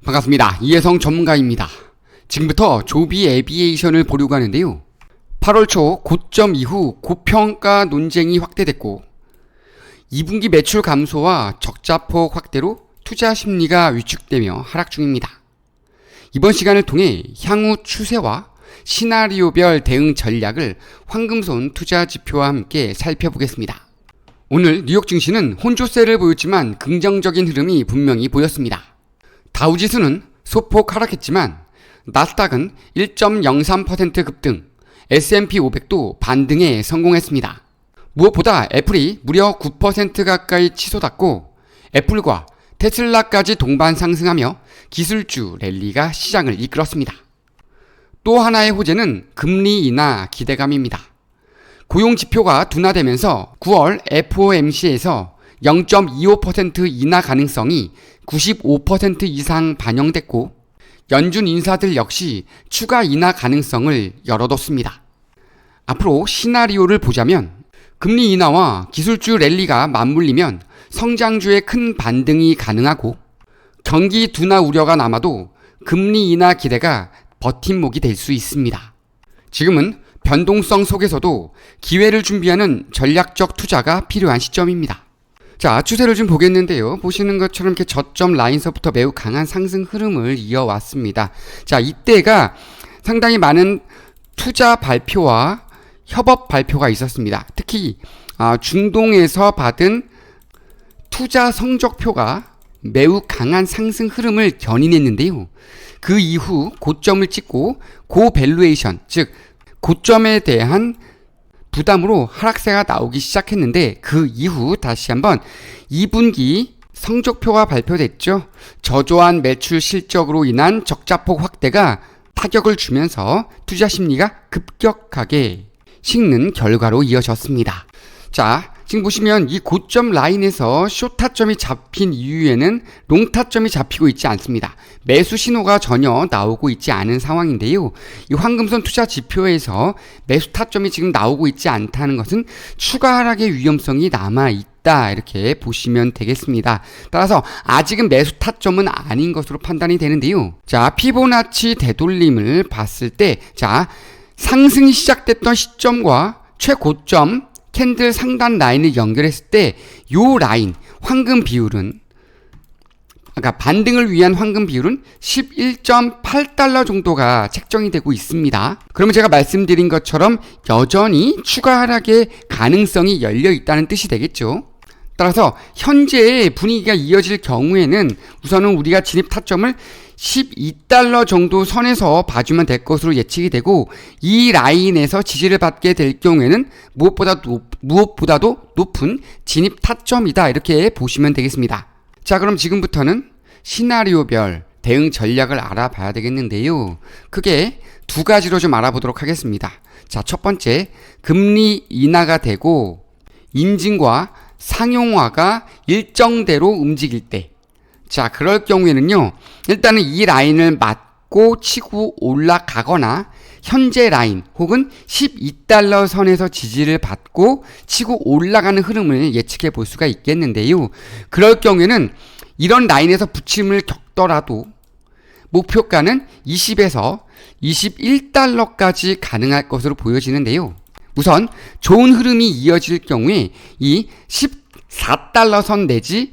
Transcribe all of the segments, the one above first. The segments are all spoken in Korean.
반갑습니다. 이혜성 전문가입니다. 지금부터 조비 애비에이션을 보려고 하는데요. 8월 초 고점 이후 고평가 논쟁이 확대됐고 2분기 매출 감소와 적자폭 확대로 투자 심리가 위축되며 하락 중입니다. 이번 시간을 통해 향후 추세와 시나리오별 대응 전략을 황금손 투자 지표와 함께 살펴보겠습니다. 오늘 뉴욕 증시는 혼조세를 보였지만 긍정적인 흐름이 분명히 보였습니다. 다우지수는 소폭 하락했지만 나스닥은 1.03% 급등, S&P 500도 반등에 성공했습니다. 무엇보다 애플이 무려 9% 가까이 치솟았고 애플과 테슬라까지 동반 상승하며 기술주 랠리가 시장을 이끌었습니다. 또 하나의 호재는 금리 인하 기대감입니다. 고용 지표가 둔화되면서 9월 FOMC에서 0.25% 인하 가능성이 95% 이상 반영됐고 연준 인사들 역시 추가 인하 가능성을 열어뒀습니다. 앞으로 시나리오를 보자면 금리 인하와 기술주 랠리가 맞물리면 성장주의 큰 반등이 가능하고 경기 둔화 우려가 남아도 금리 인하 기대가 버팀목이 될 수 있습니다. 지금은 변동성 속에서도 기회를 준비하는 전략적 투자가 필요한 시점입니다. 자, 추세를 좀 보겠는데요. 보시는 것처럼 이렇게 저점 라인서부터 매우 강한 상승 흐름을 이어왔습니다. 자, 이때가 상당히 많은 투자 발표와 협업 발표가 있었습니다. 특히 중동에서 받은 투자 성적표가 매우 강한 상승 흐름을 견인했는데요. 그 이후 고점을 찍고 고밸류에이션, 즉 고점에 대한 부담으로 하락세가 나오기 시작했는데 그 이후 다시 한번 2분기 성적표가 발표됐죠. 저조한 매출 실적으로 인한 적자폭 확대가 타격을 주면서 투자 심리가 급격하게 식는 결과로 이어졌습니다. 자, 지금 보시면 이 고점 라인에서 숏타점이 잡힌 이후에는 롱타점이 잡히고 있지 않습니다. 매수 신호가 전혀 나오고 있지 않은 상황인데요. 이 황금손 투자 지표에서 매수 타점이 지금 나오고 있지 않다는 것은 추가 하락의 위험성이 남아있다 이렇게 보시면 되겠습니다. 따라서 아직은 매수 타점은 아닌 것으로 판단이 되는데요. 자, 피보나치 되돌림을 봤을 때 자, 상승이 시작됐던 시점과 최고점 캔들 상단 라인을 연결했을 때 요 라인 황금 비율은 그러니까 반등을 위한 황금 비율은 11.8달러 정도가 책정이 되고 있습니다. 그러면 제가 말씀드린 것처럼 여전히 추가 하락의 가능성이 열려 있다는 뜻이 되겠죠. 따라서 현재의 분위기가 이어질 경우에는 우선은 우리가 진입 타점을 12달러 정도 선에서 봐주면 될 것으로 예측이 되고 이 라인에서 지지를 받게 될 경우에는 무엇보다도 높은 진입 타점이다 이렇게 보시면 되겠습니다. 자, 그럼 지금부터는 시나리오별 대응 전략을 알아봐야 되겠는데요. 크게 두 가지로 좀 알아보도록 하겠습니다. 자, 첫 번째, 금리 인하가 되고 인증과 상용화가 일정대로 움직일 때, 자, 그럴 경우에는요, 일단은 이 라인을 맞고 치고 올라가거나 현재 라인 혹은 12달러 선에서 지지를 받고 치고 올라가는 흐름을 예측해 볼 수가 있겠는데요. 그럴 경우에는 이런 라인에서 부침을 겪더라도 목표가는 20에서 21달러까지 가능할 것으로 보여지는데요. 우선 좋은 흐름이 이어질 경우에 이 14달러 선 내지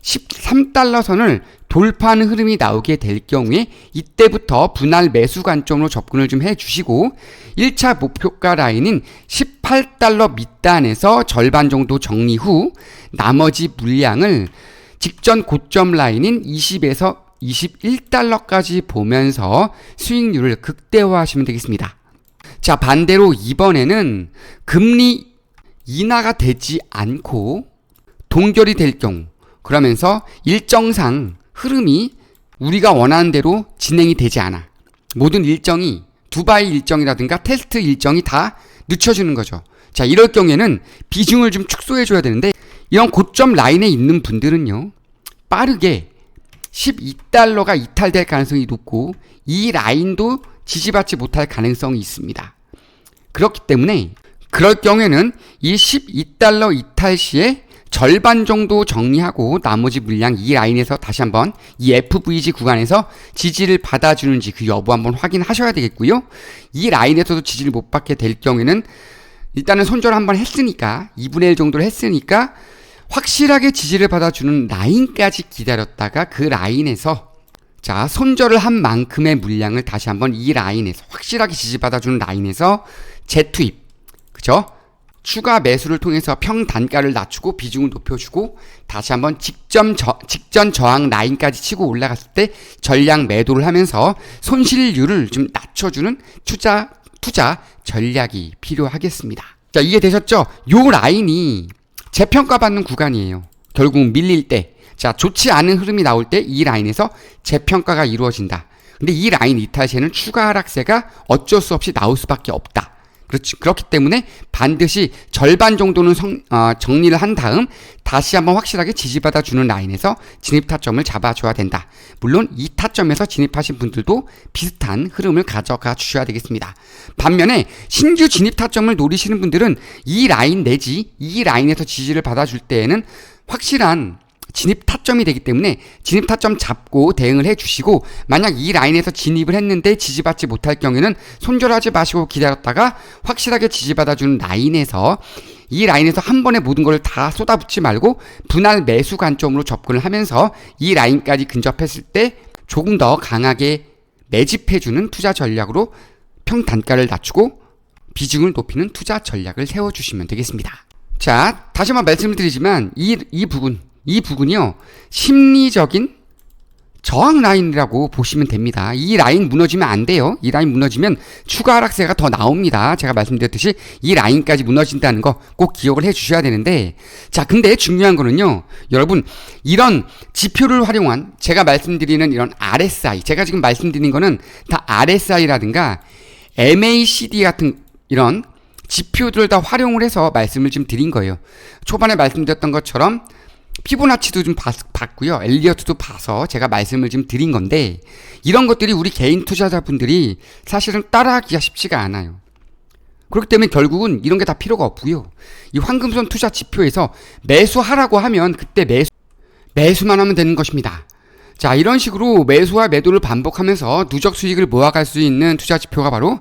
13달러 선을 돌파하는 흐름이 나오게 될 경우에 이때부터 분할 매수 관점으로 접근을 좀 해주시고 1차 목표가 라인인 18달러 밑단에서 절반 정도 정리 후 나머지 물량을 직전 고점 라인인 20에서 21달러까지 보면서 수익률을 극대화하시면 되겠습니다. 자, 반대로 이번에는 금리 인하가 되지 않고 동결이 될 경우 그러면서 일정상 흐름이 우리가 원하는 대로 진행이 되지 않아. 모든 일정이 두바이 일정이라든가 테스트 일정이 다 늦춰지는 거죠. 자, 이럴 경우에는 비중을 좀 축소해줘야 되는데 이런 고점 라인에 있는 분들은요. 빠르게 12달러가 이탈될 가능성이 높고 이 라인도 지지받지 못할 가능성이 있습니다. 그렇기 때문에 그럴 경우에는 이 12달러 이탈 시에 절반 정도 정리하고 나머지 물량 이 라인에서 다시 한번 이 FVG 구간에서 지지를 받아주는지 그 여부 한번 확인하셔야 되겠고요. 이 라인에서도 지지를 못 받게 될 경우에는 일단은 손절을 한번 했으니까 2분의 1 정도를 했으니까 확실하게 지지를 받아주는 라인까지 기다렸다가 그 라인에서 자 손절을 한 만큼의 물량을 다시 한번 이 라인에서 확실하게 지지받아주는 라인에서 재투입 그죠? 추가 매수를 통해서 평단가를 낮추고 비중을 높여주고 다시 한번 직전 저항 라인까지 치고 올라갔을 때 전량 매도를 하면서 손실률을 좀 낮춰주는 투자 전략이 필요하겠습니다. 자, 이해되셨죠? 요 라인이 재평가받는 구간이에요. 결국 밀릴 때, 자, 좋지 않은 흐름이 나올 때 이 라인에서 재평가가 이루어진다. 근데 이 라인 이탈 시에는 추가 하락세가 어쩔 수 없이 나올 수밖에 없다. 그렇기 때문에 반드시 절반 정도는 정리를 한 다음 다시 한번 확실하게 지지받아주는 라인에서 진입 타점을 잡아줘야 된다. 물론 이 타점에서 진입하신 분들도 비슷한 흐름을 가져가 주셔야 되겠습니다. 반면에 신규 진입 타점을 노리시는 분들은 이 라인 내지 이 라인에서 지지를 받아줄 때에는 확실한 진입 타점이 되기 때문에 진입 타점 잡고 대응을 해주시고 만약 이 라인에서 진입을 했는데 지지받지 못할 경우에는 손절하지 마시고 기다렸다가 확실하게 지지받아주는 라인에서 이 라인에서 한 번에 모든 걸 다 쏟아붓지 말고 분할 매수 관점으로 접근을 하면서 이 라인까지 근접했을 때 조금 더 강하게 매집해주는 투자 전략으로 평단가를 낮추고 비중을 높이는 투자 전략을 세워주시면 되겠습니다. 자, 다시 한번 말씀을 드리지만 이 부분이요, 심리적인 저항 라인이라고 보시면 됩니다. 이 라인 무너지면 안 돼요. 이 라인 무너지면 추가 하락세가 더 나옵니다. 제가 말씀드렸듯이 이 라인까지 무너진다는 거 꼭 기억을 해 주셔야 되는데, 자, 근데 중요한 거는요, 여러분, 이런 지표를 활용한 제가 말씀드리는 이런 RSI, 제가 지금 말씀드린 거는 다 RSI라든가 MACD 같은 이런 지표들을 다 활용을 해서 말씀을 좀 드린 거예요. 초반에 말씀드렸던 것처럼 피보나치도 좀 봤고요. 엘리어트도 봐서 제가 말씀을 좀 드린 건데, 이런 것들이 우리 개인 투자자분들이 사실은 따라하기가 쉽지가 않아요. 그렇기 때문에 결국은 이런 게 다 필요가 없고요. 이 황금손 투자 지표에서 매수하라고 하면 그때 매수만 하면 되는 것입니다. 자, 이런 식으로 매수와 매도를 반복하면서 누적 수익을 모아갈 수 있는 투자 지표가 바로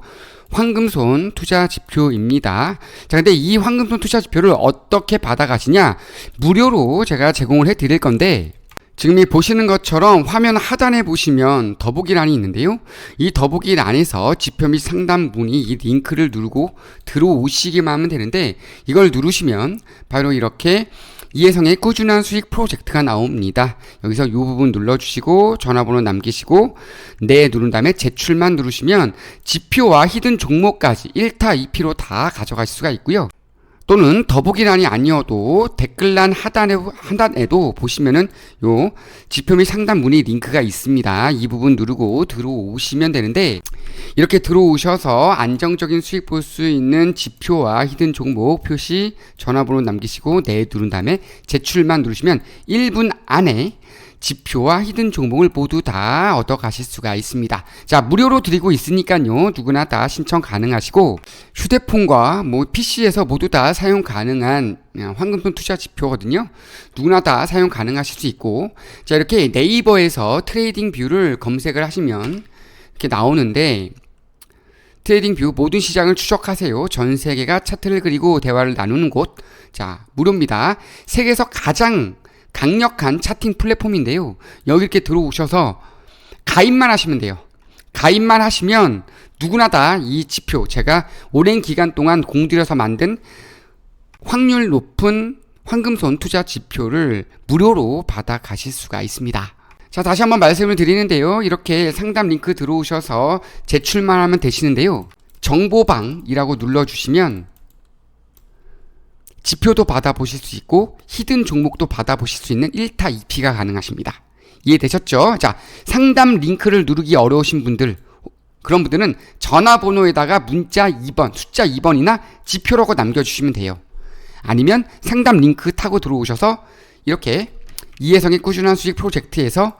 황금손 투자 지표입니다. 자, 근데 이 황금손 투자 지표를 어떻게 받아가시냐? 무료로 제가 제공을 해 드릴 건데, 지금 이 보시는 것처럼 화면 하단에 보시면 더보기란이 있는데요. 이 더보기란에서 지표 및 상담 문의 이 링크를 누르고 들어오시기만 하면 되는데, 이걸 누르시면 바로 이렇게 이혜성의 꾸준한 수익 프로젝트가 나옵니다. 여기서 이 부분 눌러주시고 전화번호 남기시고 네 누른 다음에 제출만 누르시면 지표와 히든 종목까지 1타 2피로 다 가져가실 수가 있고요. 또는 더보기란이 아니어도 댓글란 하단에도 보시면은 요 지표 및 상담 문의 링크가 있습니다. 이 부분 누르고 들어오시면 되는데, 이렇게 들어오셔서 안정적인 수익 볼 수 있는 지표와 히든 종목 표시 전화번호 남기시고 네 누른 다음에 제출만 누르시면 1분 안에 지표와 히든 종목을 모두 다 얻어 가실 수가 있습니다. 자, 무료로 드리고 있으니까요, 누구나 다 신청 가능하시고, 휴대폰과 PC에서 모두 다 사용 가능한 황금손 투자 지표거든요. 누구나 다 사용 가능하실 수 있고, 자, 이렇게 네이버에서 트레이딩 뷰를 검색을 하시면 이렇게 나오는데, 트레이딩 뷰 모든 시장을 추적하세요. 전 세계가 차트를 그리고 대화를 나누는 곳. 자, 무료입니다. 세계에서 가장 강력한 차팅 플랫폼인데요. 여기 이렇게 들어오셔서 가입만 하시면 돼요. 가입만 하시면 누구나 다 이 지표, 제가 오랜 기간 동안 공들여서 만든 확률 높은 황금손 투자 지표를 무료로 받아 가실 수가 있습니다. 자, 다시 한번 말씀을 드리는데요. 이렇게 상담 링크 들어오셔서 제출만 하면 되시는데요. 정보방이라고 눌러주시면 지표도 받아보실 수 있고 히든 종목도 받아보실 수 있는 1타 2피가 가능하십니다. 이해되셨죠? 자, 상담 링크를 누르기 어려우신 분들, 그런 분들은 전화번호에다가 문자 2번, 숫자 2번이나 지표라고 남겨주시면 돼요. 아니면 상담 링크 타고 들어오셔서 이렇게 이혜성의 꾸준한 수익 프로젝트에서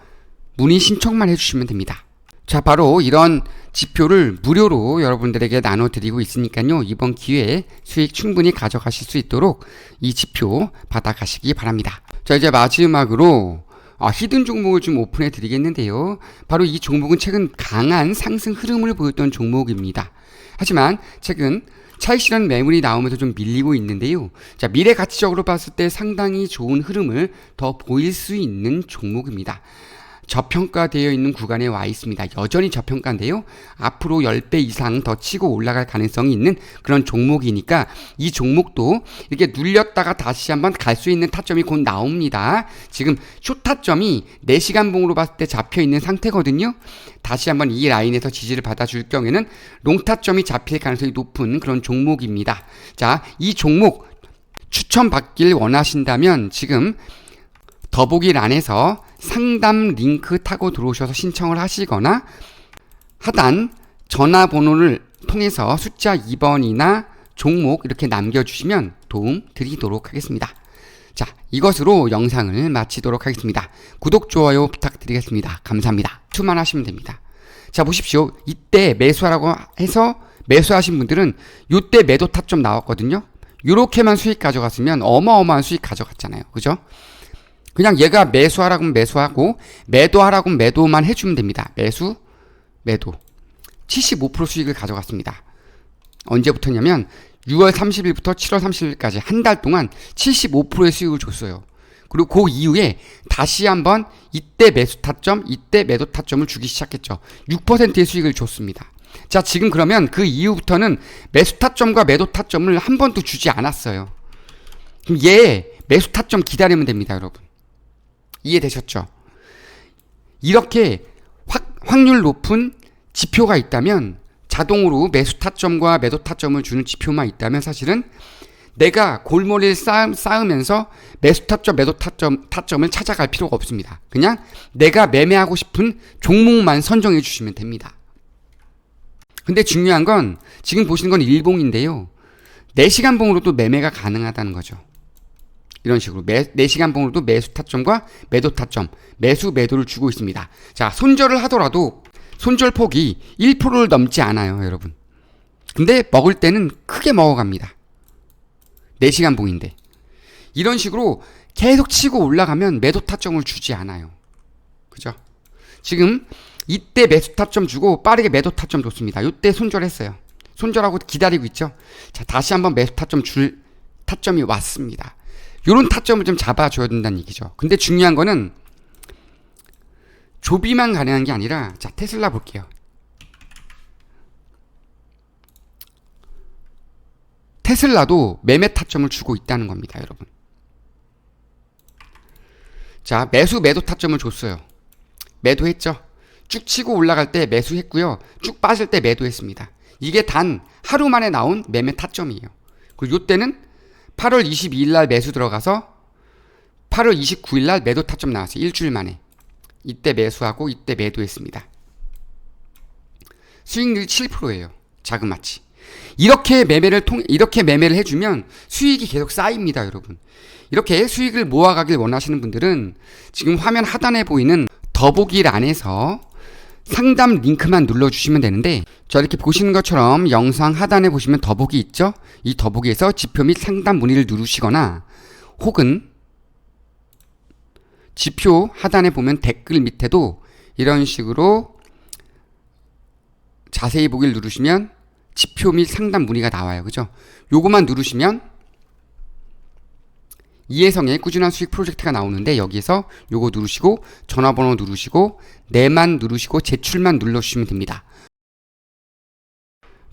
문의 신청만 해주시면 됩니다. 자, 바로 이런 지표를 무료로 여러분들에게 나눠드리고 있으니까요. 이번 기회에 수익 충분히 가져가실 수 있도록 이 지표 받아가시기 바랍니다. 자, 이제 마지막으로 히든 종목을 좀 오픈해 드리겠는데요. 바로 이 종목은 최근 강한 상승 흐름을 보였던 종목입니다. 하지만 최근 차익 실현 매물이 나오면서 좀 밀리고 있는데요. 자, 미래 가치적으로 봤을 때 상당히 좋은 흐름을 더 보일 수 있는 종목입니다. 저평가되어 있는 구간에 와 있습니다. 여전히 저평가인데요. 앞으로 10배 이상 더 치고 올라갈 가능성이 있는 그런 종목이니까 이 종목도 이렇게 눌렸다가 다시 한번 갈 수 있는 타점이 곧 나옵니다. 지금 숏타점이 4시간 봉으로 봤을 때 잡혀 있는 상태거든요. 다시 한번 이 라인에서 지지를 받아줄 경우에는 롱타점이 잡힐 가능성이 높은 그런 종목입니다. 자, 이 종목 추천받길 원하신다면 지금 더보기란에서 상담 링크 타고 들어오셔서 신청을 하시거나 하단 전화번호를 통해서 숫자 2번이나 종목 이렇게 남겨주시면 도움 드리도록 하겠습니다. 자, 이것으로 영상을 마치도록 하겠습니다. 구독, 좋아요 부탁드리겠습니다. 감사합니다. 투만 하시면 됩니다. 자, 보십시오. 이때 매수하라고 해서 매수하신 분들은 이때 매도 타점 나왔거든요. 이렇게만 수익 가져갔으면 어마어마한 수익 가져갔잖아요. 그죠? 그냥 얘가 매수하라고 하면 매수하고 매도하라고 하면 매도만 해주면 됩니다. 매수, 매도. 75% 수익을 가져갔습니다. 언제부터냐면 6월 30일부터 7월 30일까지 한 달 동안 75%의 수익을 줬어요. 그리고 그 이후에 다시 한번 이때 매수 타점, 이때 매도 타점을 주기 시작했죠. 6%의 수익을 줬습니다. 자, 지금 그러면 그 이후부터는 매수 타점과 매도 타점을 한 번도 주지 않았어요. 그럼 얘 매수 타점 기다리면 됩니다, 여러분. 이해되셨죠? 이렇게 확률 높은 지표가 있다면, 자동으로 매수 타점과 매도 타점을 주는 지표만 있다면 사실은 내가 골머리를 쌓으면서 매수 타점, 매도 타점을 찾아갈 필요가 없습니다. 그냥 내가 매매하고 싶은 종목만 선정해 주시면 됩니다. 근데 중요한 건 지금 보시는 건 일봉인데요. 4시간 봉으로도 매매가 가능하다는 거죠. 이런 식으로 4시간 봉으로도 매수 타점과 매도 타점, 매수 매도를 주고 있습니다. 자, 손절을 하더라도 손절 폭이 1%를 넘지 않아요, 여러분. 근데 먹을 때는 크게 먹어갑니다. 4시간 봉인데. 이런 식으로 계속 치고 올라가면 매도 타점을 주지 않아요. 그죠? 지금 이때 매수 타점 주고 빠르게 매도 타점 줬습니다. 이때 손절했어요. 손절하고 기다리고 있죠. 자, 다시 한번 매수 타점 줄 타점이 왔습니다. 요런 타점을 좀 잡아줘야 된다는 얘기죠. 근데 중요한 거는 조비만 가능한 게 아니라, 자, 테슬라 볼게요. 테슬라도 매매 타점을 주고 있다는 겁니다, 여러분. 자, 매수 매도 타점을 줬어요. 매도했죠. 쭉 치고 올라갈 때 매수했고요. 쭉 빠질 때 매도했습니다. 이게 단 하루 만에 나온 매매 타점이에요. 그리고 이때는 8월 22일 날 매수 들어가서 8월 29일 날 매도 타점 나왔어요. 일주일 만에. 이때 매수하고 이때 매도했습니다. 수익률이 7%예요. 자그마치. 이렇게 매매를 해주면 수익이 계속 쌓입니다, 여러분. 이렇게 수익을 모아가길 원하시는 분들은 지금 화면 하단에 보이는 더보기란에서 상담 링크만 눌러주시면 되는데, 저 이렇게 보시는 것처럼 영상 하단에 보시면 더보기 있죠? 이 더보기에서 지표 및 상담 문의를 누르시거나, 혹은 지표 하단에 보면 댓글 밑에도 이런 식으로 자세히 보기를 누르시면 지표 및 상담 문의가 나와요. 그죠? 요거만 누르시면 이혜성의 꾸준한 수익 프로젝트가 나오는데, 여기에서 요거 누르시고 전화번호 누르시고 네만 누르시고 제출만 눌러주시면 됩니다.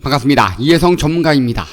반갑습니다. 이혜성 전문가입니다.